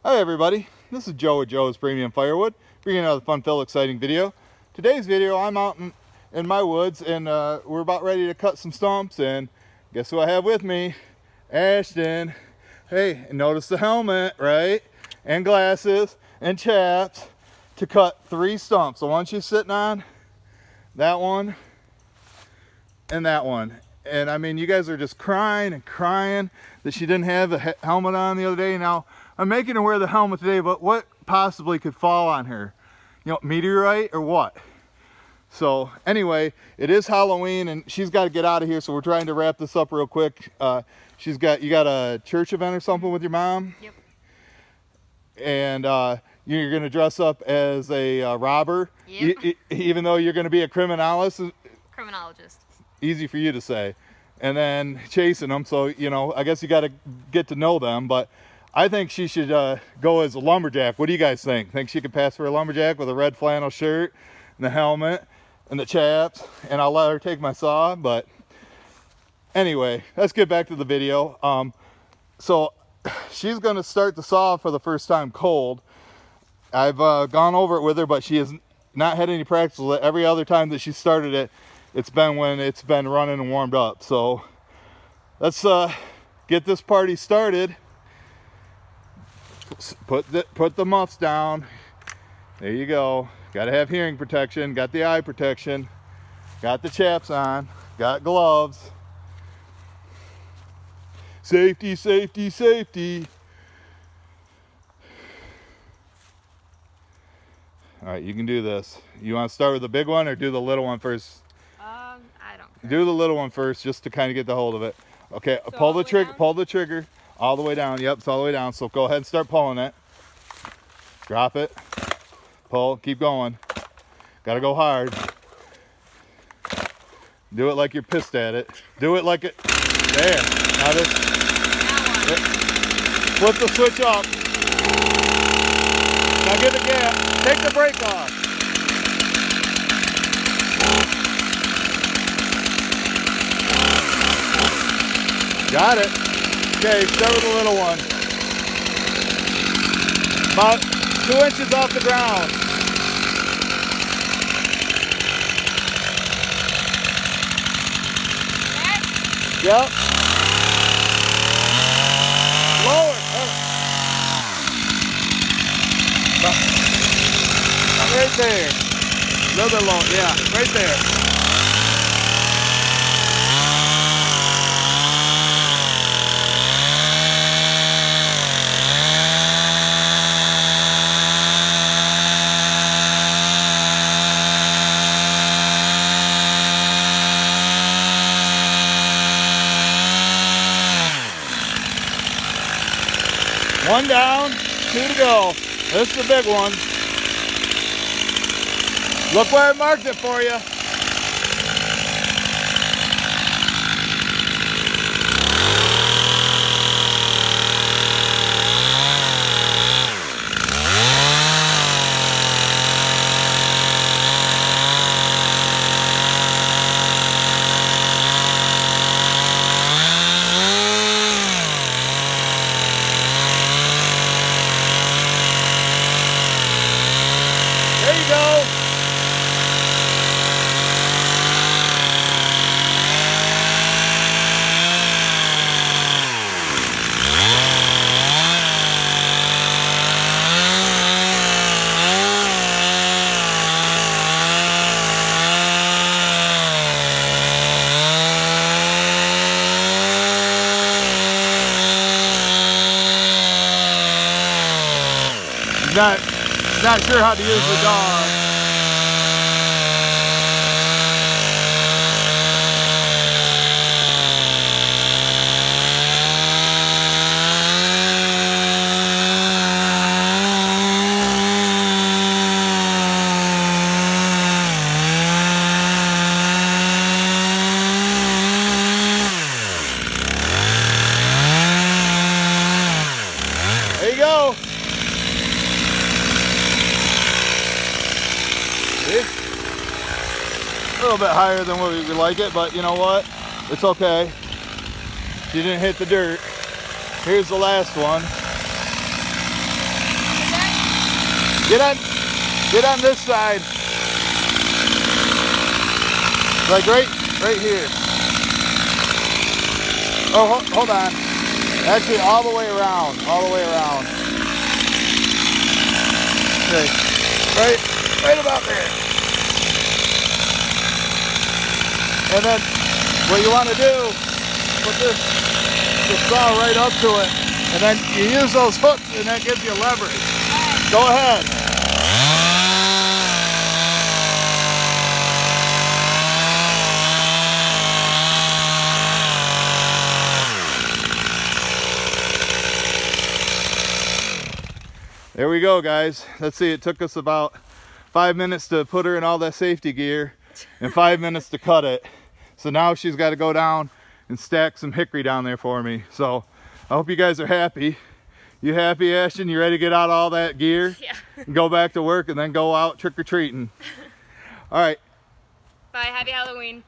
Hi everybody, this is Joe with Joe's Premium Firewood, bringing another fun-filled, exciting video. Today's video, I'm out in my woods and we're about ready to cut some stumps, and guess who I have with me? Ashton. Hey, and notice the helmet, right? And glasses and chaps to cut 3 stumps. The one she's sitting on, that one, and that one. And I mean, you guys are just crying and crying that she didn't have a helmet on the other day. Now, I'm making her wear the helmet today, but what possibly could fall on her? You know, meteorite or what? So anyway, it is Halloween and she's got to get out of here, so we're trying to wrap this up real quick. You got a church event or something with your mom? Yep. And you're going to dress up as a robber? Yep. Even though you're going to be a criminalist? Criminologist. Easy for you to say. And then chasing them, so you know, I guess you got to get to know them. But I think she should go as a lumberjack. What do you guys think? Think she could pass for a lumberjack with a red flannel shirt and the helmet and the chaps? And I'll let her take my saw. But anyway, let's get back to the video. So she's going to start the saw for the first time cold. I've gone over it with her, but she has not had any practice with it. Every other time that she started it, it's been when it's been running and warmed up. So let's get this party started. Put the muffs down. There you go. Got to have hearing protection. Got the eye protection. Got the chaps on. Got gloves. Safety, safety, safety. All right, you can do this. You want to start with the big one or do the little one first? I don't care. Do the little one first, just to kind of get the hold of it. Okay, So pull all the the way trigger. down? Pull the trigger all the way down. Yep, it's all the way down. So go ahead and start pulling it. Drop it. Pull. Keep going. Got to go hard. Do it like you're pissed at it. Do it like it. There. Now this. Flip the switch up. Now get the gap. Take the brake off. Got it. Okay, start with the little one. About 2 inches off the ground. Yep. Lower. Right there. A little bit low. Yeah, right there. One down, 2 to go. This is the big one. Look where I marked it for you. There you go. Not sure how to use the dog. There you go. A little bit higher than what we would like it, but you know what? It's okay. She didn't hit the dirt. Here's the last one. Get on this side. Like right here. Oh, hold on. Actually, all the way around. Okay. Right about there. And then what you want to do, put this saw right up to it, and then you use those hooks, and that gives you leverage. Go ahead. There we go, guys. Let's see, it took us about 5 minutes to put her in all that safety gear and 5 minutes to cut it. So now she's got to go down and stack some hickory down there for me. So I hope you guys are happy. You happy, Ashton? You ready to get out all that gear? Yeah. And go back to work and then go out trick-or-treating. All right. Bye. Happy Halloween.